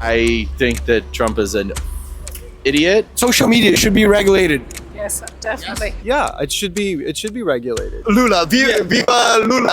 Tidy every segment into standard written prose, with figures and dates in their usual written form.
I think that Trump is an idiot. Social media should be regulated. Yes, definitely. Yeah, it should be regulated. Lula, viva Lula!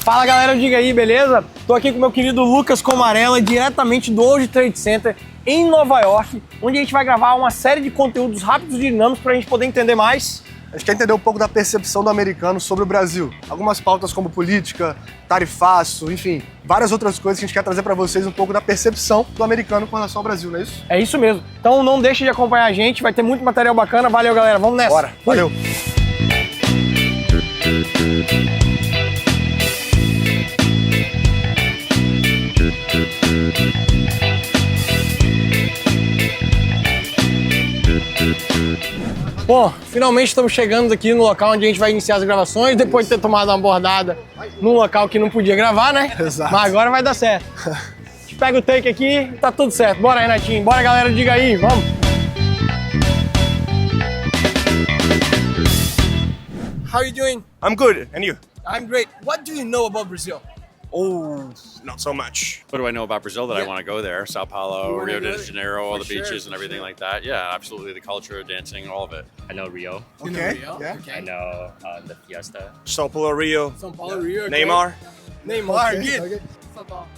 Fala galera do Digaí, beleza? Tô aqui com meu querido Lucas Comarela, diretamente do World Trade Center em Nova York, onde a gente vai gravar uma série de conteúdos rápidos e dinâmicos pra gente poder entender mais. A gente quer entender um pouco da percepção do americano sobre o Brasil. Algumas pautas como política, tarifaço, enfim, várias outras coisas que a gente quer trazer pra vocês um pouco da percepção do americano com relação ao Brasil, não é isso? É isso mesmo. Então não deixe de acompanhar a gente, vai ter muito material bacana. Valeu galera, vamos nessa. Bora, valeu! Bom, finalmente estamos chegando aqui no local onde a gente vai iniciar as gravações, depois de ter tomado uma abordada num local que não podia gravar, né? Exato. Mas agora vai dar certo. A gente pega o take aqui e tá tudo certo. Bora, Renatinho. Bora, galera, diga aí. Vamos. How are you doing? I'm good, and you? I'm great. What do you know about Brazil? Oh, not so much. What do I know about Brazil that I want to go there? Sao Paulo, Rio de Janeiro, all the sure, beaches and everything like that. Yeah, absolutely. The culture, dancing, all of it. I know Rio. Okay, yeah. I know the Fiesta. Sao Paulo, Rio, São Paulo, Rio. Okay. Neymar. Neymar, Okay, good. okay. Football.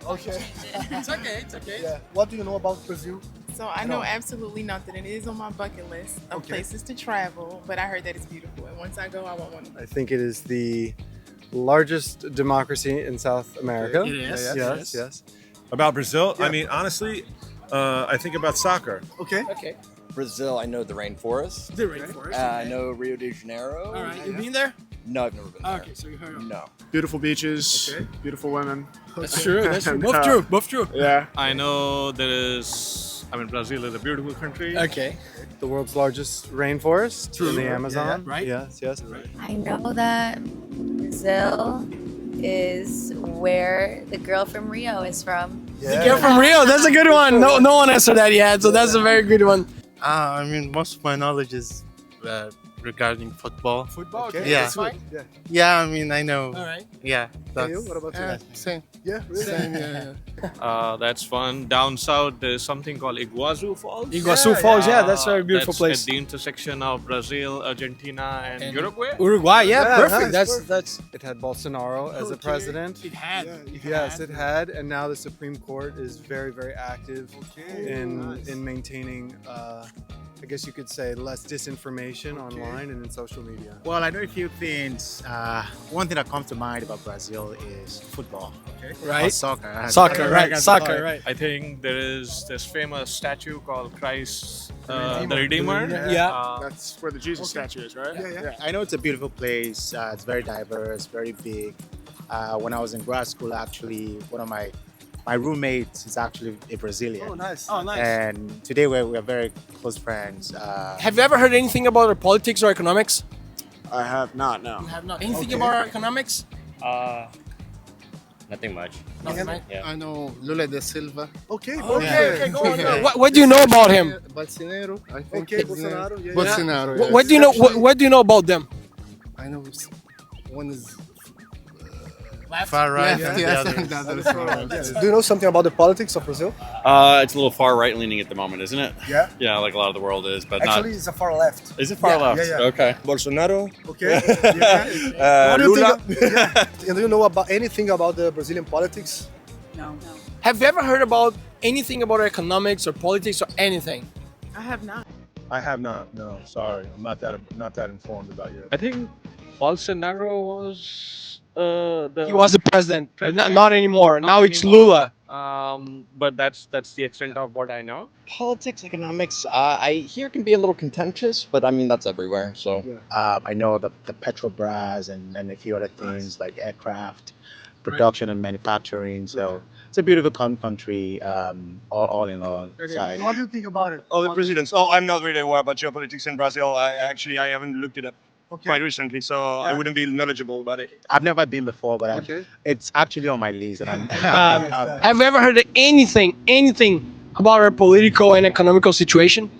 Okay. It's okay. Yeah. What do you know about Brazil? So I know absolutely nothing, and it is on my bucket list of Okay. places to travel. But I heard that it's beautiful, and once I go, I want one. I think it is the largest democracy in South America. It is. Yes. About Brazil? Yeah. I mean, honestly, I think about soccer. Okay. Okay. Brazil, I know the rainforest. The rainforest. I know Rio de Janeiro. All right. You been there? No, I've never been there. Okay, so you heard of it. No. Beautiful beaches, Okay. beautiful women. That's true. That's true. And, Both true. Both true. Yeah. I know Brazil is a beautiful country. Okay. The world's largest rainforest in the Amazon. Yeah, right. Yes. I know that Brazil is where the girl from Rio is from. The girl from Rio. That's a good one. No one answered that yet, so that's a very good one. I mean, most of my knowledge is regarding football. Football. Okay. Yeah. That's good. Yeah. Yeah, I mean, I know. All right. Yeah. And you? What about you? Same. Yeah, really? That's fun. Down south, there's something called Iguazu Falls. Iguazu Falls. Yeah, that's a very beautiful That's place. at the intersection of Brazil, Argentina, and Uruguay. Uruguay. Yeah, Yeah, perfect. nice, That's. It had Bolsonaro as a president. It had. Yes, it had, and now the Supreme Court is very, very active in maintaining, I guess you could say, less disinformation online and in social media. Well, I know a few things. One thing that comes to mind about Brazil is football. Right. Soccer. Soccer. Right. Soccer. Right. I think there is this famous statue called Christ the Redeemer. Yeah. That's where the Jesus statue is, right? Yeah. I know it's a beautiful place. It's very diverse, very big. When I was in grad school, actually, one of my roommates is actually a Brazilian. Oh, nice. Oh, nice. And today we're very close friends. Have you ever heard anything about our politics or economics? I have not, no. You have not. Anything about our economics? Nothing much. Nothing, right? Yeah. I know Lula da Silva. Okay. Okay, go on. What do you know about him? Bolsonaro, I think. Okay, Bolsonaro. Yeah. Bolsonaro. What do you know? What do you know about them? I know one is Left. far right. Yeah. Yeah. Do you know something about the politics of Brazil? It's a little far right leaning at the moment, isn't it? Yeah. Yeah, like a lot of the world is, but Actually, it's a far left. not. Is it far yeah, left? yeah, yeah. Okay. Bolsonaro. Okay. Yeah. What do you Lula. think? And do you know about anything about the Brazilian politics? No. Have you ever heard about anything about economics or politics or anything? I have not. I have not. No, sorry, I'm not that informed about you. I think Bolsonaro was He was the president, not anymore. Now it's Lula. but that's the extent of what I know. Politics, economics, I hear can be a little contentious, but I mean, that's everywhere, so. I know the Petrobras and a few other things like aircraft production and manufacturing. So it's a beautiful country, all in all. Side. What do you think about it? Oh, the presidents. Oh, I'm not really aware about geopolitics in Brazil. I haven't looked it up. quite recently, so I wouldn't be knowledgeable about it. I've never been before, but it's actually on my list. And Have you ever heard of anything about our political and economical situation?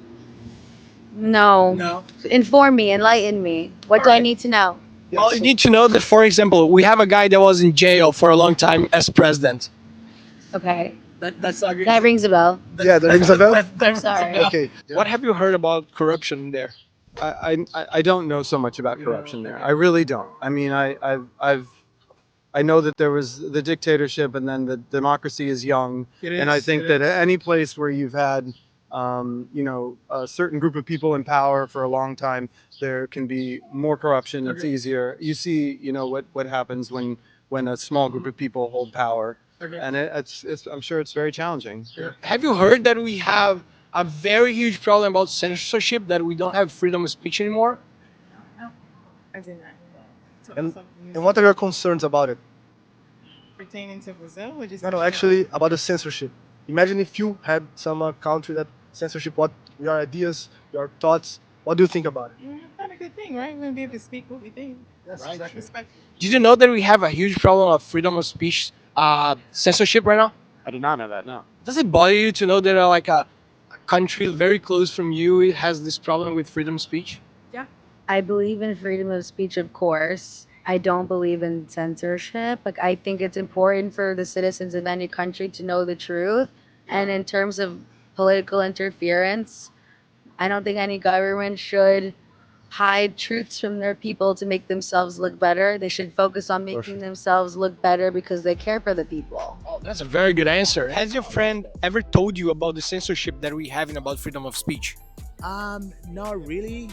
No. Inform me, enlighten me. What do I need to know? Well, you need to know that, for example, we have a guy that was in jail for a long time as president. Okay. That rings a bell. Yeah, that rings a bell. Sorry. Okay. What have you heard about corruption there? I don't know so much about corruption there. I really don't. I mean, I know that there was the dictatorship, and then the democracy is young, and I think that any place where you've had, a certain group of people in power for a long time, there can be more corruption. It's easier. You see, what happens when a small group of people hold power, and it's I'm sure it's very challenging. Have you heard that we have a very huge problem about censorship, that we don't have freedom of speech anymore? I did not. And what are your concerns about it? Pertaining to Brazil, or just No, actually about the censorship. Imagine if you had some country that censorship what your ideas, your thoughts. What do you think about it? Not a good thing, right? We're gonna be able to speak what we think. Yes, Right. exactly. Respectful. Did you know that we have a huge problem of freedom of speech censorship right now? I did not know that. No. Does it bother you to know that like a country very close from you it has this problem with freedom of speech? I believe in freedom of speech, of course. I don't believe in censorship. Like, I think it's important for the citizens of any country to know the truth. And in terms of political interference, I don't think any government should hide truths from their people to make themselves look better. They should focus on making themselves look better because they care for the people. Oh, that's a very good answer. Has your friend ever told you about the censorship that we have in about freedom of speech? Not really.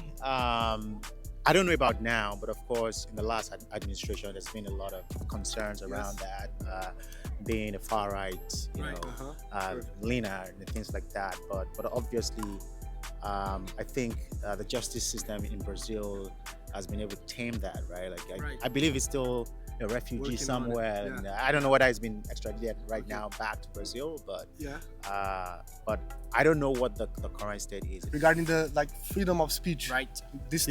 I don't know about now, but of course, in the last administration, there's been a lot of concerns around that, being a far right, leaner and things like that. But obviously, I think the justice system in Brazil has been able to tame that, right? Like, I believe it's still a refugee somewhere, and I don't know whether it's been extradited right now back to Brazil, but I don't know what the current state is Regarding the freedom of speech. Right.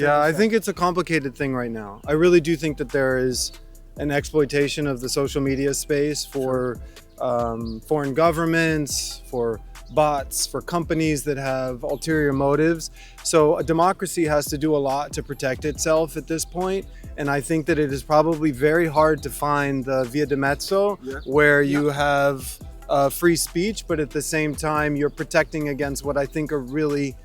I think it's a complicated thing right now. I really do think that there is an exploitation of the social media space for foreign governments, for bots, for companies that have ulterior motives. So a democracy has to do a lot to protect itself at this point. And I think that it is probably very hard to find the via de mezzo where you have free speech, but at the same time, you're protecting against what I think are really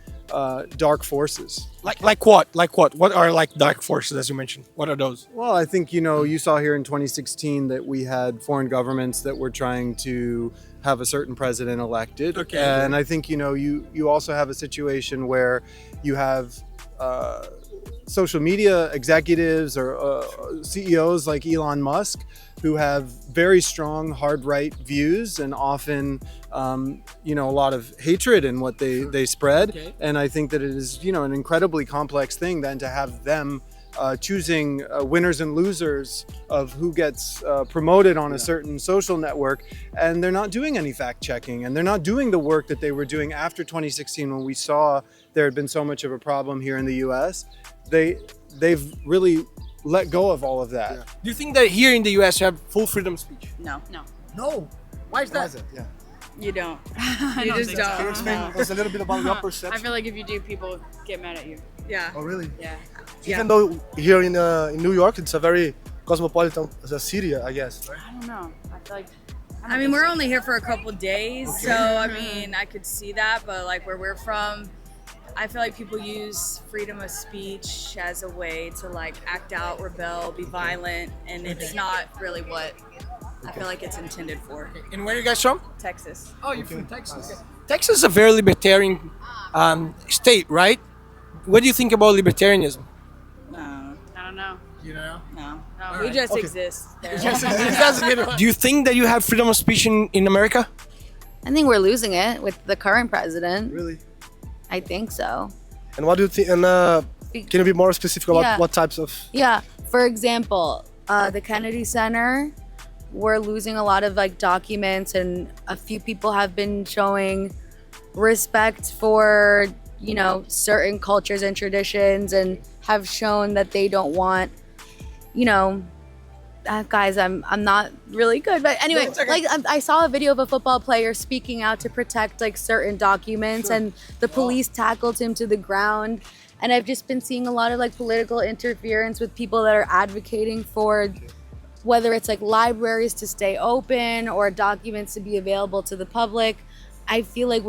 dark forces. Like what? Like what? What are like dark forces, as you mentioned? What are those? Well, I think, you saw here in 2016 that we had foreign governments that were trying to have a certain president elected. Okay. And I think, you also have a situation where you have social media executives or CEOs like Elon Musk who have very strong hard right views and often a lot of hatred in what they spread. Okay. And I think that it is an incredibly complex thing then to have them choosing winners and losers of who gets promoted on a certain social network, and they're not doing any fact checking, and they're not doing the work that they were doing after 2016 when we saw there had been so much of a problem here in the US. They've really let go of all of that. Do you think that here in the US you have full freedom of speech? No. No. Why is that? Yeah. You don't. You just Can you don't. explain us a little bit about your perception? I feel like if you do, people get mad at you. Yeah. Oh, really? Yeah. Even though here in New York, it's a very cosmopolitan city, I guess. Right? I don't know. I feel like. I mean, we're only here for a couple days, so I mean, I could see that, but like where we're from, I feel like people use freedom of speech as a way to like act out, rebel, be violent, and it's not really what I feel like it's intended for. And where are you guys from? Texas. Oh, you're from Texas. Okay. Texas is a very libertarian state, right? What do you think about libertarianism? No, I don't know. You know? No, All we right. just Okay. exist. there. Do you think that you have freedom of speech in America? I think we're losing it with the current president. Really? I think so. And what do you think? And can you be more specific about Yeah. what types of? Yeah. For example, the Kennedy Center, we're losing a lot of like documents, and a few people have been showing respect for, certain cultures and traditions and have shown that they don't want, you know, guys, I'm not really good, but anyway, like I saw a video of a football player speaking out to protect like certain documents, and the police tackled him to the ground. And I've just been seeing a lot of like political interference with people that are advocating for whether it's like libraries to stay open or documents to be available to the public. I feel like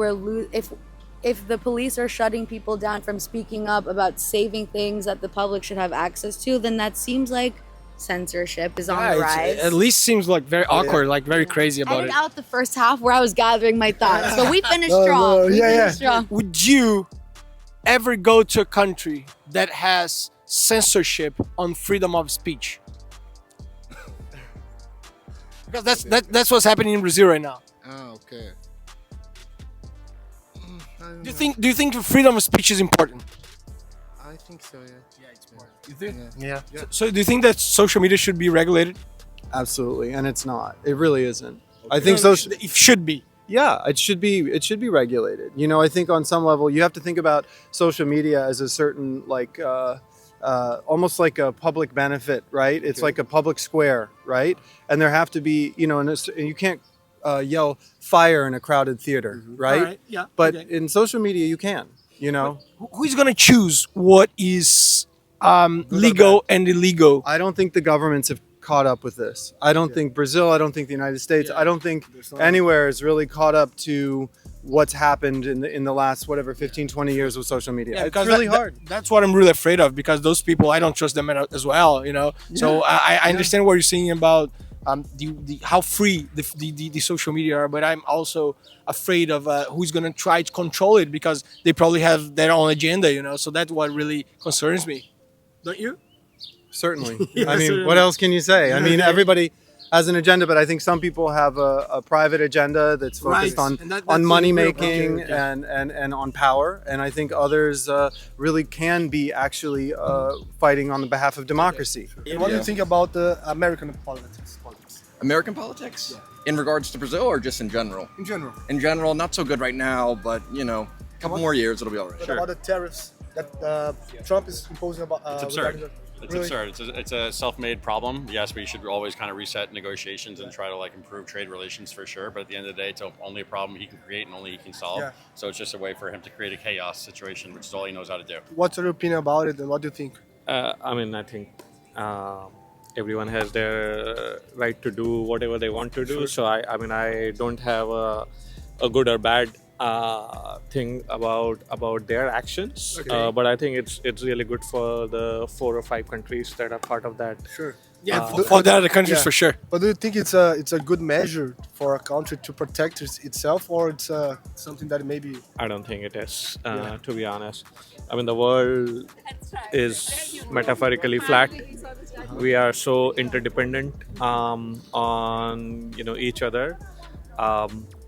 if the police are shutting people down from speaking up about saving things that the public should have access to, then that seems like censorship is on the rise. At least seems like very awkward, like very crazy about I it. did out the first half where I was gathering my thoughts, but we finished strong. We finished strong. Would you ever go to a country that has censorship on freedom of speech? Because that's what's happening in Brazil right now. Ah, okay. Do you think freedom of speech is important? I think so, yeah. Yeah, it's important. You think? Yeah. So do you think that social media should be regulated? Absolutely, and it's not. It really isn't. I think social. It should be. Yeah, it should be. It should be regulated. You know, I think on some level you have to think about social media as a certain like, almost like a public benefit, right? It's like a public square, right? And there have to be, you know, and you can't yell fire in a crowded theater, right? All right, yeah, But okay. in social media you can. You know, Who's gonna choose what is legal and illegal? I don't think the governments have caught up with this. I don't think Brazil, I don't think the United States, I don't think anywhere is really caught up to what's happened in the last, whatever, 15, 20 years with social media. It's because really hard. That's what I'm really afraid of, because those people, I don't trust them as well, you know? So I understand what you're saying about how free the social media are, but I'm also afraid of who's going to try to control it, because they probably have their own agenda, you know? So that's what really concerns me. Don't you? Certainly. Yeah, I mean, certainly. what else can you say? I mean, everybody has an agenda, but I think some people have a private agenda that's focused Right. And on that's money the real making problem. and on power. And I think others really can be actually fighting on the behalf of democracy. And what do you think about the American politics? American politics? In regards to Brazil or just in general? In general. In general, not so good right now, but you know, a couple more years, it'll be all right. What about the tariffs that Trump is imposing about? It's absurd. It's Really? absurd. It's a self-made problem. Yes, we should always kind of reset negotiations and try to like improve trade relations for sure. But at the end of the day, it's only a problem he can create and only he can solve. Yeah. So it's just a way for him to create a chaos situation, which is all he knows how to do. What's your opinion about it, and what do you think? I mean, I think everyone has their right to do whatever they want to do. So I mean, I don't have a good or bad thing about their actions. Okay. But I think it's really good for the 4 or 5 countries that are part of that. Sure. For the other countries, for sure. But do you think it's a good measure for a country to protect itself, or it's something that maybe? I don't think it is, to be honest. I mean, the world is metaphorically flat. We are so interdependent on each other.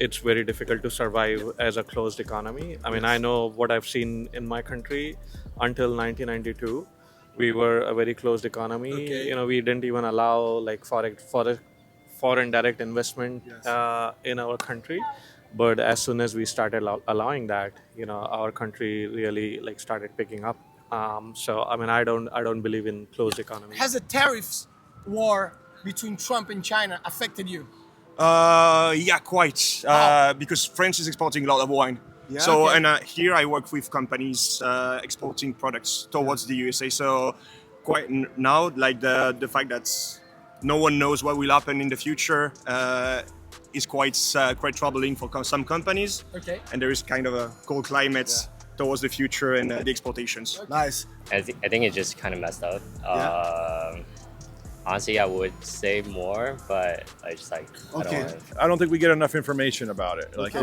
It's very difficult to survive as a closed economy. I mean, I know what I've seen in my country until 1992. We were a very closed economy. Okay. You know, we didn't even allow like foreign direct investment in our country. But as soon as we started allowing that, you know, our country really like started picking up. So I mean, I don't believe in closed economy. Has the tariffs war between Trump and China affected you? Yeah, quite. Because France is exporting a lot of wine. Yeah, so, okay. and here I work with companies exporting products towards the USA. So, quite now, like the fact that no one knows what will happen in the future is quite troubling for some companies. Okay. And there is kind of a cold climate towards the future and the exportations. Nice. I think it's just kind of messed up. Honestly, I would say more, but I just like I don't think we get enough information about it. Like Okay.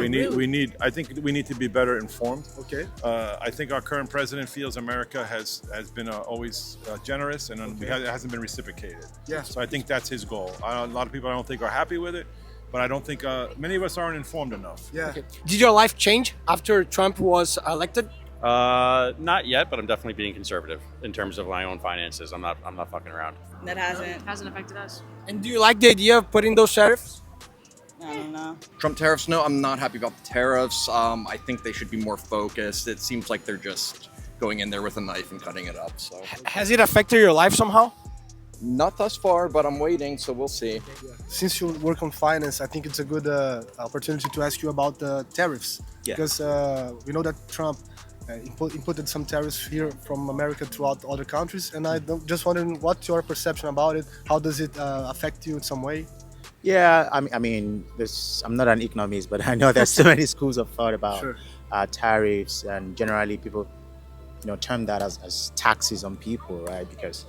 I think we need to be better informed. Okay. I think our current president feels America has been always generous, and it hasn't been reciprocated. Yeah. So I think that's his goal. A lot of people I don't think are happy with it, but I don't think many of us aren't informed enough. Yeah. Okay. Did your life change after Trump was elected? Not yet, but I'm definitely being conservative in terms of my own finances. I'm not fucking around. That hasn't affected us. And do you like the idea of putting those tariffs? I don't know. Trump tariffs? No, I'm not happy about the tariffs. I think they should be more focused. It seems like they're just going in there with a knife and cutting it up. So Has it affected your life somehow? not thus far, but I'm waiting, so we'll see. Since you work on finance, I think it's a good opportunity to ask you about the tariffs. Yeah. Because we know that Trump inputted some tariffs here from America throughout other countries, and just wondering what's your perception about it? How does it affect you in some way? Yeah, I mean, I'm not an economist, but I know there's so many schools of thought about Sure. Tariffs, and generally people, term that as taxes on people, right? Because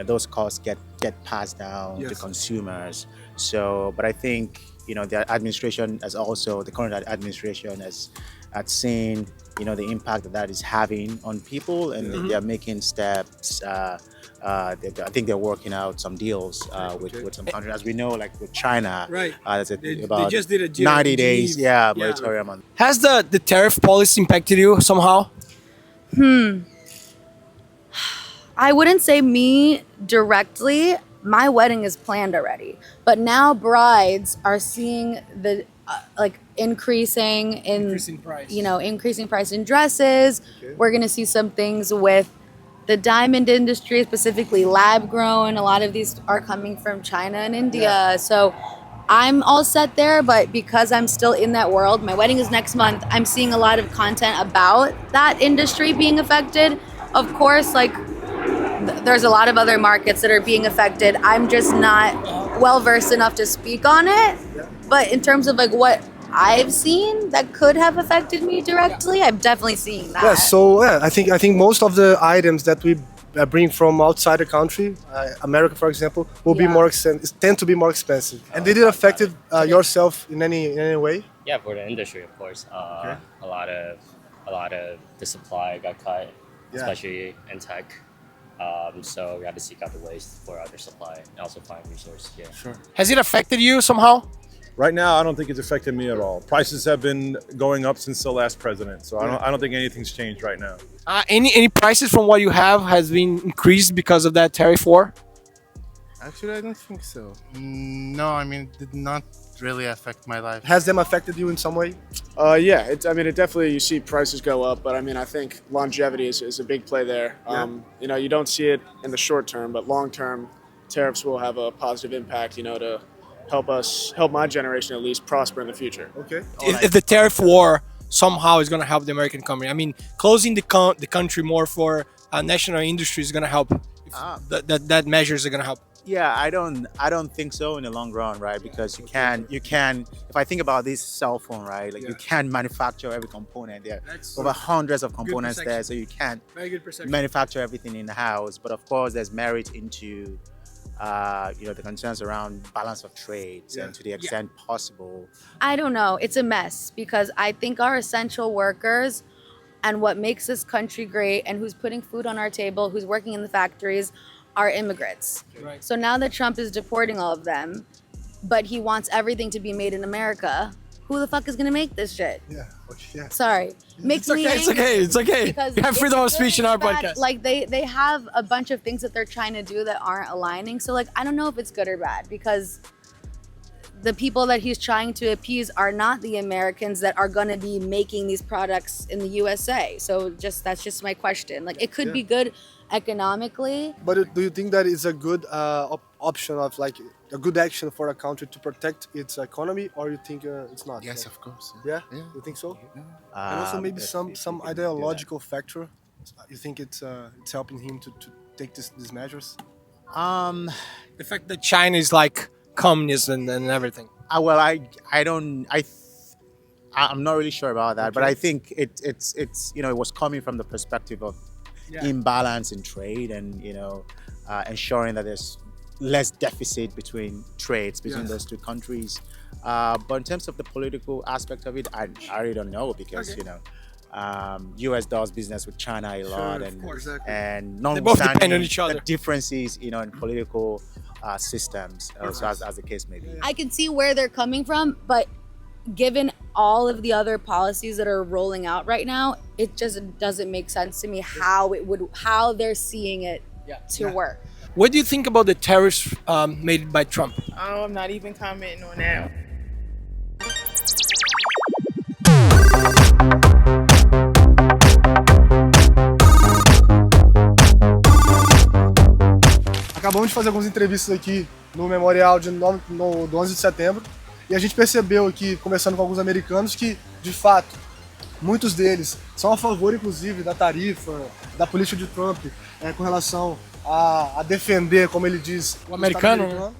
those costs get passed down to Yes. consumers. So, but I think the administration the current administration has seen the impact that is having on people, and they're making steps. I think they're working out some deals with some countries, as we know, like with China. Right. About just did a 90 days, Yeah. moratorium on. Has the tariff policy impacted you somehow? I wouldn't say me directly. My wedding is planned already, but now brides are seeing the increasing price. increasing price in dresses. We're gonna see some things with the diamond industry, specifically lab grown. A lot of these are coming from China and India. So I'm all set there, but because I'm still in that world, my wedding is next month. I'm seeing a lot of content about that industry being affected. Of course, there's a lot of other markets that are being affected. I'm just not well versed enough to speak on it. But in terms of what I've seen that could have affected me directly, I'm definitely seeing that. Yeah. So I think most of the items that we bring from outside the country, America, for example, will be more tend to be more expensive. And did it affect yourself in any way? Yeah, for the industry, of course. A lot of the supply got cut, especially in tech. So we had to seek out the ways for other supply and also find resources. Yeah. Sure. Has it affected you somehow? Right now, I don't think it's affected me at all. Prices have been going up since the last president, so I don't think anything's changed right now. Any prices from what you have has been increased because of that tariff war? Actually, I don't think so. No, I mean, it did not really affect my life. Has them affected you in some way? Yeah, it definitely, you see prices go up, but I think longevity is a big play there. You don't see it in the short term, but long term, tariffs will have a positive impact, to help my generation at least prosper in the future. Okay. If the tariff war somehow is going to help the American company, closing the country more for national industry is going to help. That measures are going to help. Yeah, I don't think so in the long run, right? Because you can. If I think about this cell phone, right? You can manufacture every component. There are over hundreds of components there, so you can't manufacture everything in the house. But of course, there's merit into the concerns around balance of trades and to the extent possible. I don't know. It's a mess because I think our essential workers and what makes this country great and who's putting food on our table, who's working in the factories, are immigrants. Right. So now that Trump is deporting all of them, but he wants everything to be made in America, who the fuck is gonna make this shit? Yeah. Sorry. Makes me It's okay. because We have freedom of it's speech in our really podcast. bad. They have a bunch of things that they're trying to do that aren't aligning. So I don't know if it's good or bad because the people that he's trying to appease are not the Americans that are going to be making these products in the USA. So that's just my question. It could be good economically. But do you think that is a good option of a good action for a country to protect its economy, or you think it's not? Yes, of course. Yeah? You think so? And also maybe some ideological factor. You think it's helping him to take these measures? The fact that China is communism and everything. I'm not really sure about that, but I think it's it was coming from the perspective of imbalance in trade and ensuring that there's less deficit between trades between those two countries. But in terms of the political aspect of it, I really don't know because U.S. does business with China a lot, and they both depend on each other. The differences in political systems, so as the case may be. I can see where they're coming from, but given all of the other policies that are rolling out right now, it just doesn't make sense to me how they're seeing it to work. What do you think about the tariffs made by Trump? I'm not even commenting on that. acabamos de fazer algumas entrevistas aqui no memorial do 11 de setembro e a gente percebeu aqui, conversando com alguns americanos, que, de fato, muitos deles são a favor, inclusive, da tarifa, da política de Trump, com relação a defender, como ele diz, o americano, né?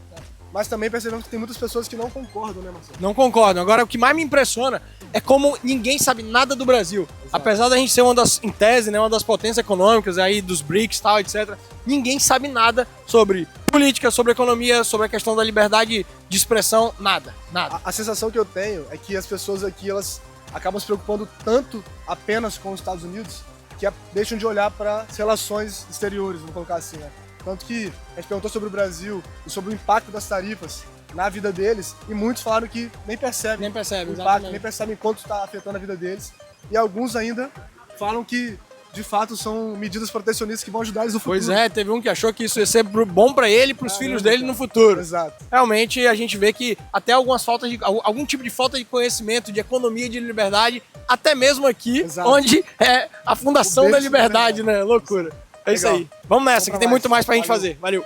Mas também percebemos que tem muitas pessoas que não concordam, né, Marcelo? Não concordam. Agora, o que mais me impressiona é como ninguém sabe nada do Brasil. Exato. Apesar da gente ser em tese, né, uma das potências econômicas aí, dos BRICS e tal, etc., ninguém sabe nada sobre política, sobre economia, sobre a questão da liberdade de expressão, nada. A sensação que eu tenho é que as pessoas aqui, elas acabam se preocupando tanto apenas com os Estados Unidos que deixam de olhar para as relações exteriores, vamos colocar assim, né? Tanto que a gente perguntou sobre o Brasil e sobre o impacto das tarifas na vida deles e muitos falaram que nem percebem o impacto, exatamente. nem percebem quanto está afetando a vida deles. E alguns ainda falam que, de fato, são medidas protecionistas que vão ajudar eles no futuro. Pois é, teve um que achou que isso ia ser bom para ele e para os filhos dele no futuro. Exato. Realmente, a gente vê que até algum tipo de falta de conhecimento, de economia, de liberdade, até mesmo aqui, exato, onde é a fundação da liberdade, né? Loucura. É isso aí. Vamos nessa, que tem muito mais pra gente fazer. Valeu.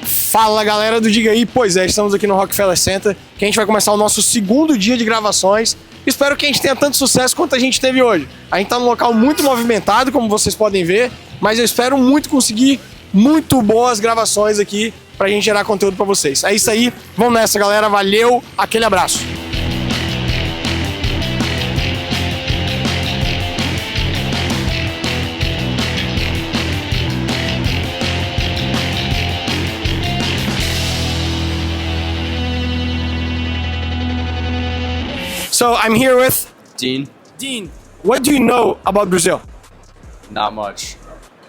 Fala, galera do Digaí. Pois é, estamos aqui no Rockefeller Center, que a gente vai começar o nosso segundo dia de gravações. Espero que a gente tenha tanto sucesso quanto a gente teve hoje. A gente tá num local muito movimentado, como vocês podem ver, mas eu espero muito conseguir muito boas gravações aqui pra gente gerar conteúdo pra vocês. É isso aí, vamos nessa, galera. Valeu, aquele abraço. So I'm here with Dean. Dean. What do you know about Brazil? Not much.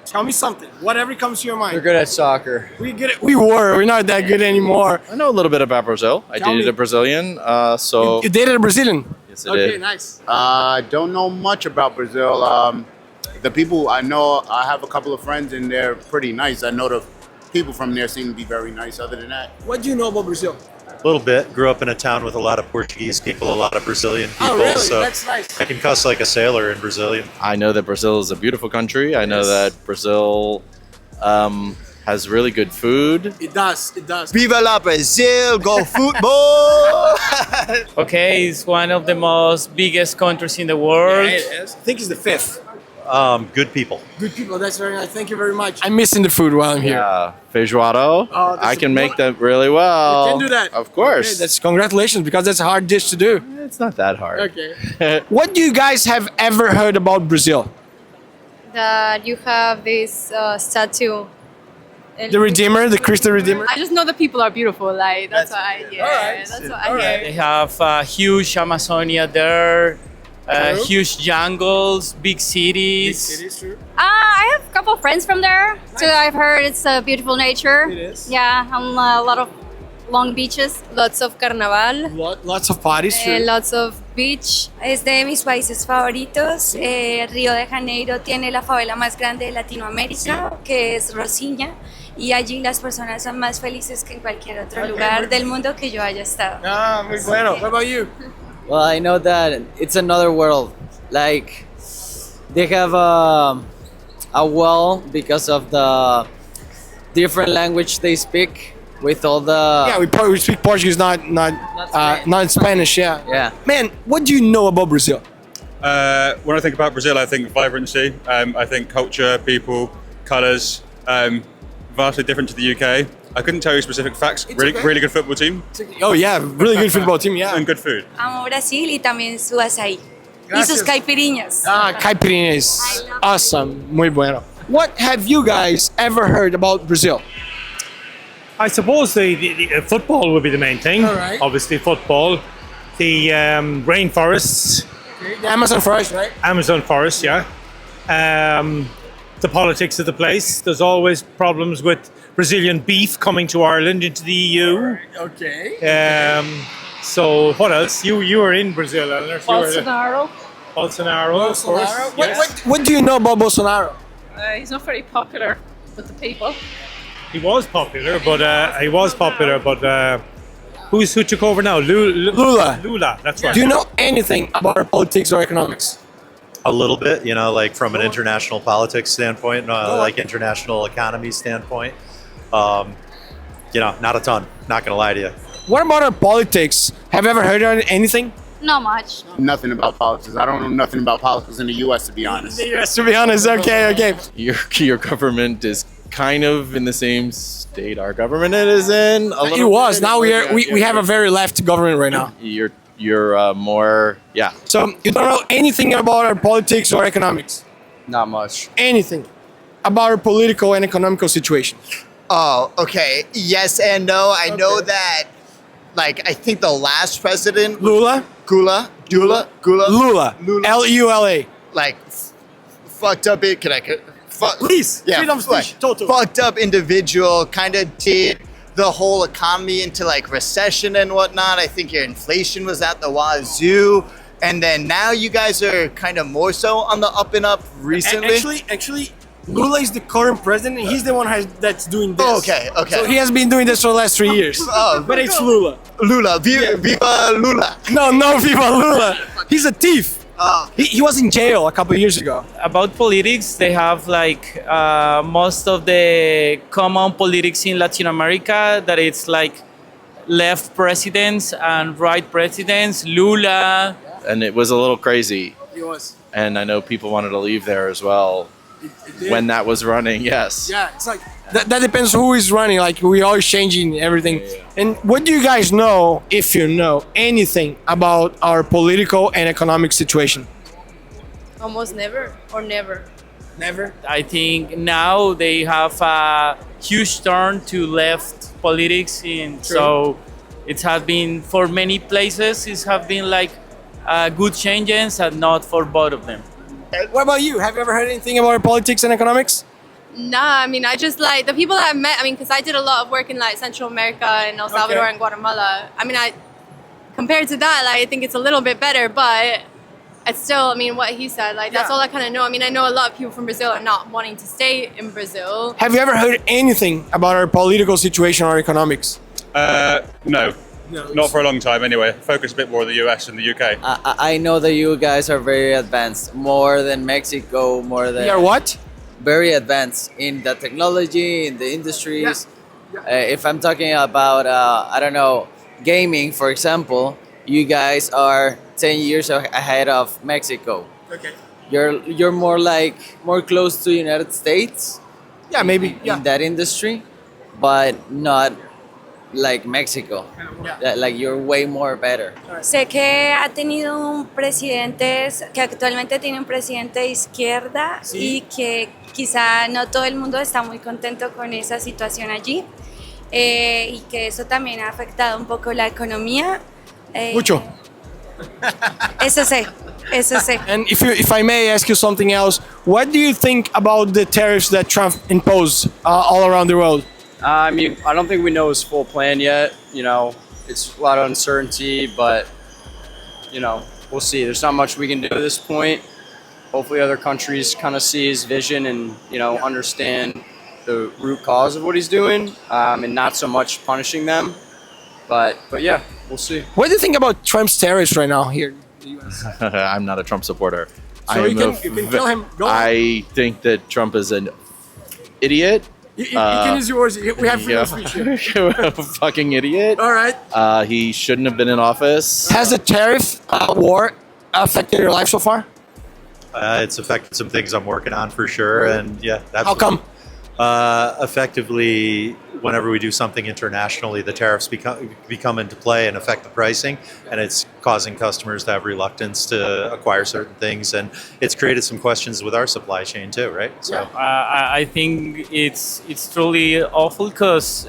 Tell me something. Whatever comes to your mind. We're good at soccer. We're not that good anymore. I know a little bit about Brazil. I dated a Brazilian, so... You dated a Brazilian? Yes, I did. Okay, nice. I don't know much about Brazil. The people I know, I have a couple of friends and they're pretty nice. I know the people from there seem to be very nice. Other than that, what do you know about Brazil? A little bit. Grew up in a town with a lot of Portuguese people, a lot of Brazilian people. Oh, really? So that's nice. I can cuss like a sailor in Brazilian. I know that Brazil is a beautiful country. I know that Brazil has really good food. It does, it does. Viva la Brazil, go football! Okay, it's one of the most biggest countries in the world. Yeah, it is. I think it's the fifth. Good people. Good people, that's very nice. Thank you very much. I'm missing the food while I'm here. Yeah, feijoada. Oh, I can make that really well. You can do that? Of course. Okay, that's congratulations, because that's a hard dish to do. It's not that hard. Okay. What do you guys have ever heard about Brazil? That you have this statue. The Redeemer, the Christ the Redeemer? I just know that people are beautiful. Like that's what I hear. Alright. That's what I hear. They have huge Amazonia there, huge jungles, big cities. True. I have a couple of friends from there. So I've heard it's a beautiful nature. It is. Yeah, and a lot of long beaches. Lots of carnaval. Lots of parties. True. Lots of beach. Es de mis países favoritos. Río de Janeiro tiene la favela más grande de Latinoamérica, que es Rosiña. Y allí las personas son más felices que en cualquier otro lugar del mundo que yo haya estado. Ah, muy bueno. What about you? Well, I know that it's another world. Like, they have a well because of the different language they speak with all the... Yeah, we speak Portuguese, not Spanish, yeah. Yeah. Man, what do you know about Brazil? When I think about Brazil, I think vibrancy. I think culture, people, colours. Vastly different to the UK. I couldn't tell you specific facts. Really good football team. Oh yeah, really good football team, yeah. And good food. Amo Brasil y también su açaí. Y sus caipirinhas. Ah, caipirinhas. Awesome. Muy bueno. What have you guys ever heard about Brazil? I suppose the football would be the main thing. All right. Obviously football. The rainforests. Okay. The Amazon forest, right? Amazon forest, yeah. The politics of the place. There's always problems with Brazilian beef coming to Ireland into the EU. Okay. So what else? You were in Brazil, Eleanor. Bolsonaro. Bolsonaro, of course. Yes. What do you know about Bolsonaro? He's not very popular with the people. He was popular, but Who took over now? Lula. Lula, that's right. Do you know anything about politics or economics? A little bit, like from an international politics standpoint, like international economy standpoint. Not a ton. Not gonna lie to you. What about our politics? Have you ever heard of anything? Not much. Nothing about politics. I don't know nothing about politics in the U.S. to be honest. Yes, to be honest. Okay. Your government is kind of in the same state our government is in. It was. Now we have a very left government right now. You're more, yeah. So you don't know anything about our politics or economics? Not much. Anything about our political and economical situation? Oh, okay. Yes and no. I know that, I think the last president... Lula. Lula. Lula. Fucked up it. Please. Yeah. Freedom of speech. Total. Fucked up individual. Kind of did the whole economy into recession and whatnot. I think your inflation was at the wazoo. And then now you guys are kind of more so on the up and up recently. Actually, Lula is the current president, and he's the one that's doing this. Oh, okay. So he has been doing this for the last 3 years. But it's Lula. Viva Lula. No, Viva Lula. He's a thief. He was in jail a couple of years ago. About politics, they have most of the common politics in Latin America, that it's left presidents and right presidents, Lula. And it was a little crazy. It was. And I know people wanted to leave there as well when that was running, yes. Yeah, it's that depends who is running. We're always changing everything. Yeah. And what do you guys know, if you know anything about our political and economic situation? Almost never or never. Never? I think now they have a huge turn to left politics so it has been for many places, it have been good changes and not for both of them. What about you? Have you ever heard anything about politics and economics? Nah, I mean, I just the people that I've met, because I did a lot of work in Central America and El Salvador and Guatemala. Compared to that, I think it's a little bit better, but it's still, what he said, that's all I kind of know. I know a lot of people from Brazil are not wanting to stay in Brazil. Have you ever heard anything about our political situation or economics? No. Not for a long time anyway. Focus a bit more on the US and the UK. I know that you guys are very advanced, more than Mexico, more than... We are what? Very advanced in the technology, in the industries. Yeah. If I'm talking about, gaming, for example, you guys are 10 years ahead of Mexico. Okay. You're more close to the United States. Yeah, maybe. In that industry, but not like Mexico. You're way more better. Sé que ha tenido que actualmente tiene un presidente de izquierda y que quizá no todo el mundo está muy contento con esa situación allí y que eso también ha afectado un poco la economía. Mucho. Eso sé. And if I may ask you something else, what do you think about the tariffs that Trump imposed all around the world? I don't think we know his full plan yet. It's a lot of uncertainty, but, we'll see. There's not much we can do at this point. Hopefully other countries kind of see his vision and, understand the root cause of what he's doing and not so much punishing them. But yeah, we'll see. What do you think about Trump's tariffs right now here in the U.S.? I'm not a Trump supporter. So you can kill him. Go on. I think that Trump is an idiot. You can use your words. We have freedom of speech here. Fucking idiot. All right. He shouldn't have been in office. Has the tariff war affected your life so far? It's affected some things I'm working on for sure, and yeah. How come? Effectively, whenever we do something internationally, the tariffs become into play and affect the pricing, and it's causing customers to have reluctance to acquire certain things, and it's created some questions with our supply chain too, right? So I think it's truly awful because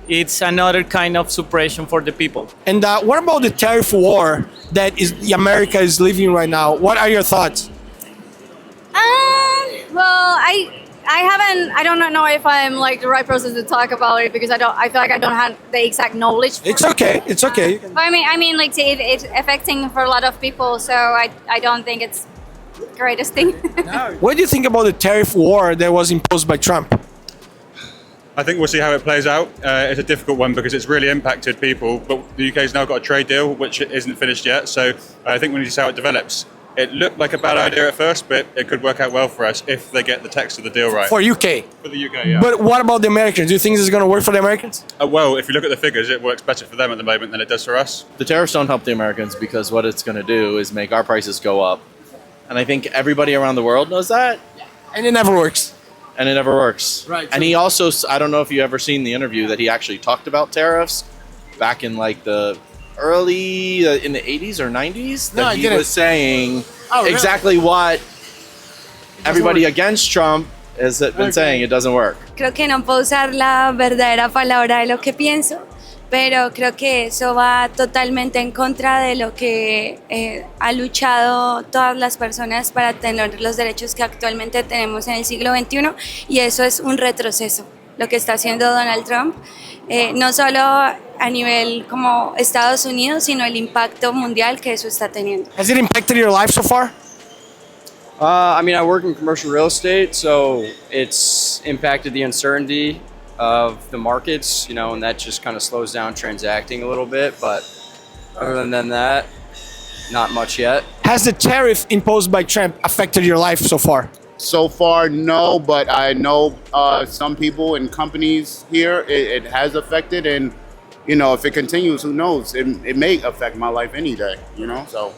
it's another kind of suppression for the people. And what about the tariff war that America is living right now? What are your thoughts? Well, I don't know if I'm the right person to talk about it because I feel like I don't have the exact knowledge. It's okay. But it's affecting for a lot of people, so I don't think it's the greatest thing. What do you think about the tariff war that was imposed by Trump? I think we'll see how it plays out. It's a difficult one because it's really impacted people, but the UK's now got a trade deal which isn't finished yet, so I think we need to see how it develops. It looked like a bad idea at first, but it could work out well for us if they get the text of the deal right. For UK? For the UK, yeah. But what about the Americans? Do you think this is going to work for the Americans? Well, if you look at the figures, it works better for them at the moment than it does for us. The tariffs don't help the Americans because what it's going to do is make our prices go up. And I think everybody around the world knows that. And it never works. And it never works. Right. And he also, I don't know if you ever seen the interview that he actually talked about tariffs back in like the early, in the 80s or 90s. That No, I he didn't. was saying really? exactly what everybody against Trump has been saying. It doesn't work. Creo que no puedo usar la verdadera palabra de lo que pienso, pero creo que eso va totalmente en contra de lo que ha luchado todas las personas para tener los derechos que actualmente tenemos en el siglo XXI, y eso es un retroceso, lo que está haciendo Donald Trump, no solo a nivel como Estados Unidos, sino el impacto mundial que eso está teniendo. Has it impacted your life so far? I mean, I work in commercial real estate, so it's impacted the uncertainty of the markets, you know, and that just kind of slows down transacting a little bit. But other than that, not much yet. Has the tariff imposed by Trump affected your life so far? So far, no, but I know some people and companies here it has affected, and you know, if it continues, who knows? It may affect my life any day, you know. So,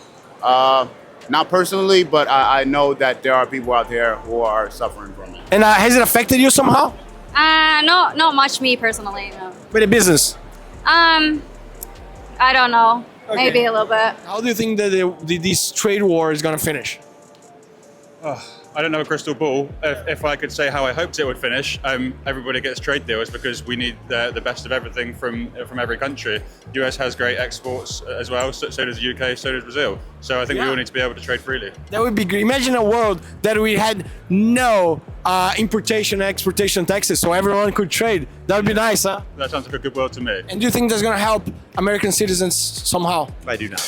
not personally, but I know that there are people out there who are suffering from it. And has it affected you somehow? No, not much me personally, no. With the business? I don't know. Okay. Maybe a little bit. How do you think that this trade war is going to finish? I don't know a crystal ball. If I could say how I hoped it would finish, everybody gets trade deals because we need the best of everything from every country. US has great exports as well, so does the UK, so does Brazil. So I think we all need to be able to trade freely. That would be great. Imagine a world that we had no importation and exportation taxes, so everyone could trade. That would be nice, huh? That sounds like a good world to me. And do you think that's going to help American citizens somehow? I do not.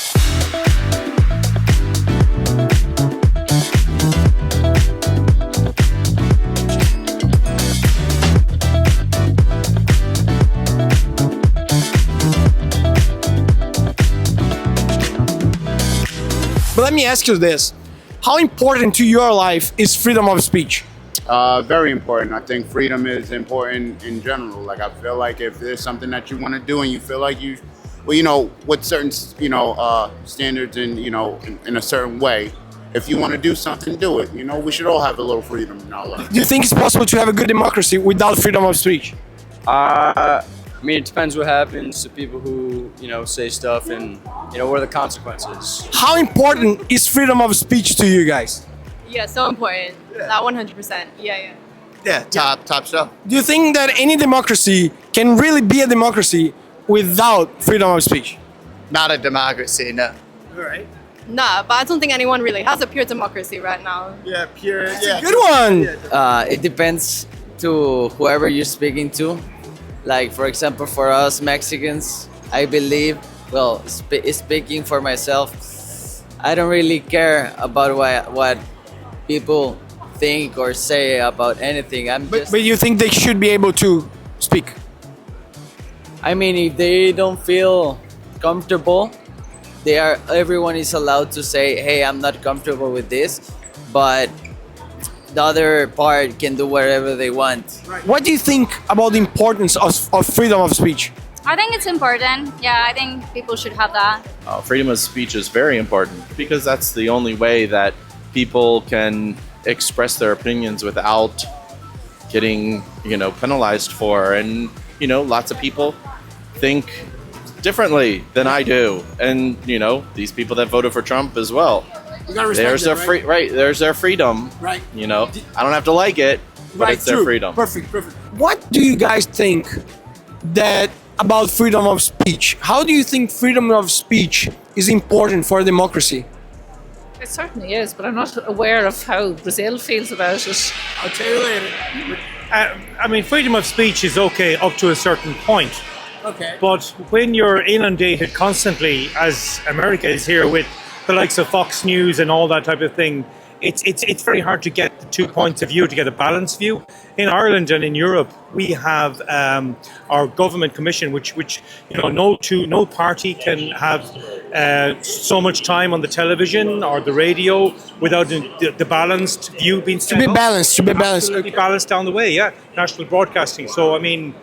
But let me ask you this. How important to your life is freedom of speech? Very important. I think freedom is important in general. Like, I feel like if there's something that you want to do and you feel like you, well, you know, with certain, you know, standards and, you know, in a certain way, if you want to do something, do it. You know, we should all have a little freedom in our life. Do you think it's possible to have a good democracy without freedom of speech? I mean, it depends what happens to people who, you know, say stuff and, you know, what are the consequences. How important is freedom of speech to you guys? Yeah, so important. That 100%. Yeah. Yeah, top stuff. Do you think that any democracy can really be a democracy without freedom of speech? Not a democracy, no. All right. Nah, but I don't think anyone really has a pure democracy right now. Yeah, pure. Yeah. Good one. It depends to whoever you're speaking to. Like, for example, for us Mexicans, I believe, well, speaking for myself, I don't really care about what people think or say about anything. But you think they should be able to speak? I mean, if they don't feel comfortable, everyone is allowed to say, hey, I'm not comfortable with this, but the other part can do whatever they want. What do you think about the importance of freedom of speech? I think it's important. Yeah, I think people should have that. Freedom of speech is very important because that's the only way that people can express their opinions without getting, you know, penalized for. And, you know, lots of people think differently than I do. And, you know, these people that voted for Trump as well. You gotta respect there's them, their right? there's their freedom. Right. You know, I don't have to like it, but it's their true. freedom. Perfect. What do you guys think about freedom of speech? How do you think freedom of speech is important for democracy? It certainly is, but I'm not aware of how Brazil feels about it. I'll tell you later. I mean, freedom of speech is okay up to a certain point. Okay. But when you're inundated constantly, as America is here with the likes of Fox News and all that type of thing, it's very hard to get the 2 points of view, to get a balanced view. In Ireland and in Europe, we have our government commission, which no party can have so much time on the television or the radio without the balanced view being set up. To be balanced. Absolutely balanced down the way, yeah. National broadcasting. So, I mean,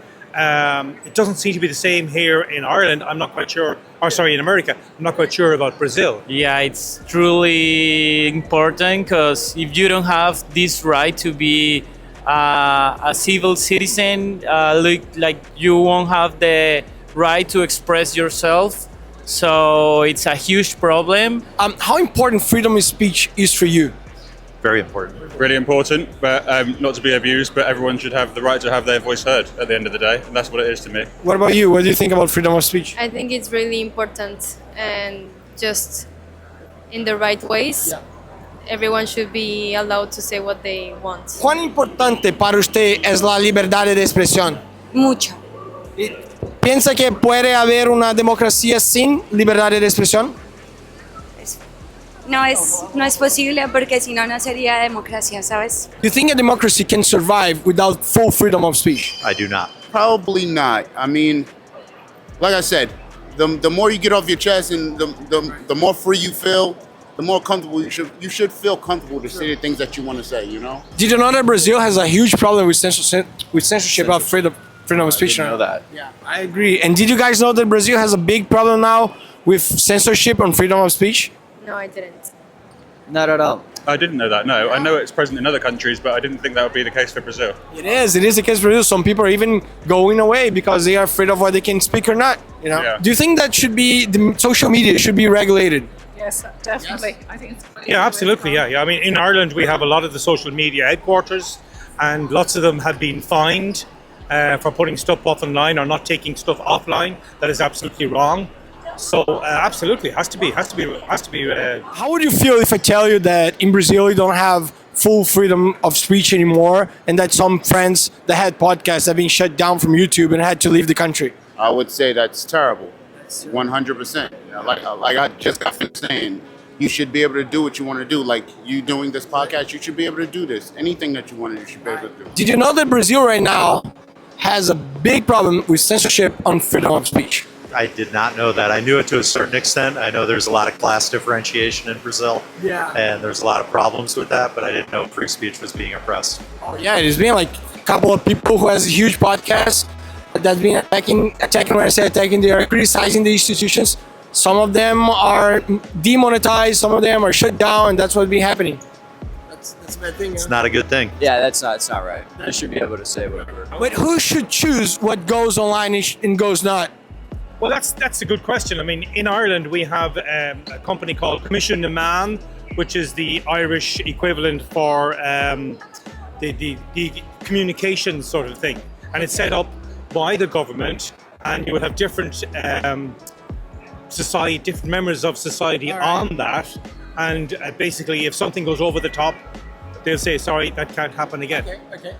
it doesn't seem to be the same here in Ireland. I'm not quite sure. Or sorry, in America. I'm not quite sure about Brazil. Yeah, it's truly important because if you don't have this right to be a civil citizen, like you won't have the right to express yourself. So it's a huge problem. How important freedom of speech is for you? Very important. Really important, but not to be abused, but everyone should have the right to have their voice heard at the end of the day, and that's what it is to me. What about you? What do you think about freedom of speech? I think it's really important and just in the right ways. Yeah. Everyone should be allowed to say what they want. ¿Cuán importante para usted es la libertad de expresión? Mucho. ¿Piensa que puede haber una democracia sin libertad de expresión? No es posible porque si no, no sería democracia, ¿sabes? Do you think a democracy can survive without full freedom of speech? I do not. Probably not. I mean, like I said, the more you get off your chest and the more free you feel, the more comfortable you should feel comfortable to say the things that you want to say, you know? Did you know that Brazil has a huge problem with censorship of freedom of speech? I didn't know that. Yeah, I agree. And did you guys know that Brazil has a big problem now with censorship on freedom of speech? No, I didn't. Not at all. I didn't know that, no. I know it's present in other countries, but I didn't think that would be the case for Brazil. It is the case for Brazil. Some people are even going away because they are afraid of what they can speak or not. You know? Yeah. Do you think that the social media should be regulated? Yes, definitely. I think it's Yeah, absolutely. Yeah. I mean, in Ireland, we have a lot of the social media headquarters, and lots of them have been fined for putting stuff off online or not taking stuff offline. That is absolutely wrong. So absolutely, has to be. How would you feel if I tell you that in Brazil you don't have full freedom of speech anymore, and that some friends that had podcasts have been shut down from YouTube and had to leave the country? I would say that's terrible. 100%. Like I just got finished saying, you should be able to do what you want to do. Like you doing this podcast, you should be able to do this. Anything that you want to do, you should be able to do. Did you know that Brazil right now has a big problem with censorship on freedom of speech? I did not know that. I knew it to a certain extent. I know there's a lot of class differentiation in Brazil. Yeah. And there's a lot of problems with that, but I didn't know free speech was being oppressed. Oh, yeah, there's been like a couple of people who has a huge podcast that's been attacking, when I say attacking, they are criticizing the institutions. Some of them are demonetized, some of them are shut down, and that's what's been happening. That's a bad thing. It's not a good thing. Yeah, it's not right. You should be able to say whatever. But who should choose what goes online and goes not? Well, that's a good question. I mean, in Ireland, we have a company called Commission na Man, which is the Irish equivalent for the communications sort of thing. And it's set up by the government, and you will have different different members of society on that. And basically, if something goes over the top, they'll say, sorry, that can't happen again. Okay.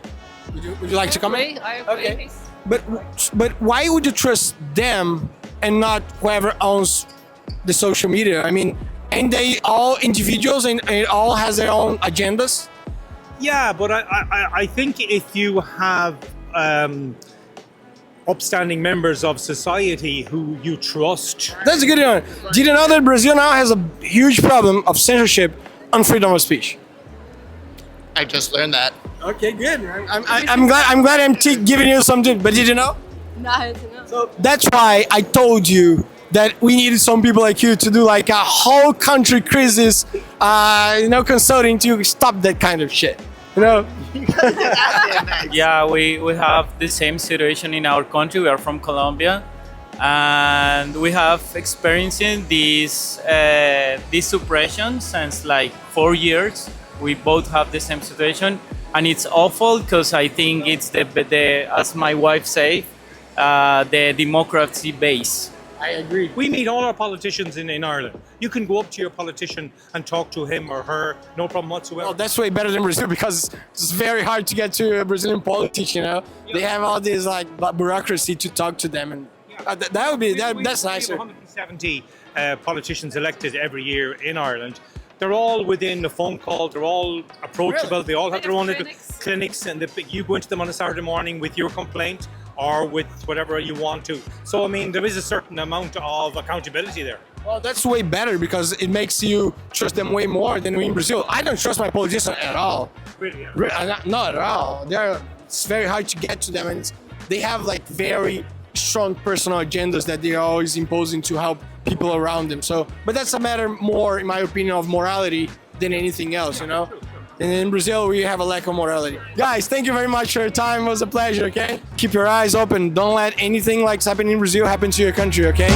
Would you like to comment? I agree. Okay. But why would you trust them and not whoever owns the social media? I mean, ain't they all individuals and it all has their own agendas? Yeah, but I think if you have upstanding members of society who you trust. That's a good one. Did you know that Brazil now has a huge problem of censorship on freedom of speech? I just learned that. Okay, good. I'm glad I'm giving you something. But did you know? No, I didn't know. So that's why I told you that we needed some people like you to do like a whole country crisis, consulting to stop that kind of shit. You know? Yeah, we have the same situation in our country. We are from Colombia, and we have experiencing this suppression since like 4 years. We both have the same situation, and it's awful because I think it's the as my wife say, the democracy base. I agree. We meet all our politicians in Ireland. You can go up to your politician and talk to him or her, no problem whatsoever. Well, that's way better than Brazil because it's very hard to get to a Brazilian politician. You know, they have all this like bureaucracy to talk to them, and that's nicer. We have 170 politicians elected every year in Ireland, they're all within a phone call. They're all approachable. They all have their own little clinics, and you go into them on a Saturday morning with your complaint or with whatever you want to. So I mean, there is a certain amount of accountability there. Well, that's way better because it makes you trust them way more than in Brazil. I don't trust my politicians at all. Really? Not at all. It's very hard to get to them, and they have like very strong personal agendas that they're always imposing to help people around them. So, but that's a matter more, in my opinion, of morality than anything else, you know? And in Brazil, we have a lack of morality. Guys, thank you very much for your time. It was a pleasure, okay? Keep your eyes open. Don't let anything like's happening in Brazil happen to your country, okay?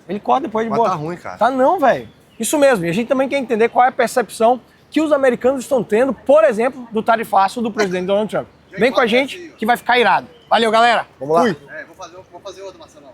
Ele corta depois de boa. Tá ruim, cara. Tá não, velho. Isso mesmo. E a gente também quer entender qual é a percepção que os americanos estão tendo, por exemplo, do tarifaço do presidente Donald Trump. Vem com a gente que vai ficar irado. Valeu, galera. Vamos lá. Fui. Vou fazer outra maçã não.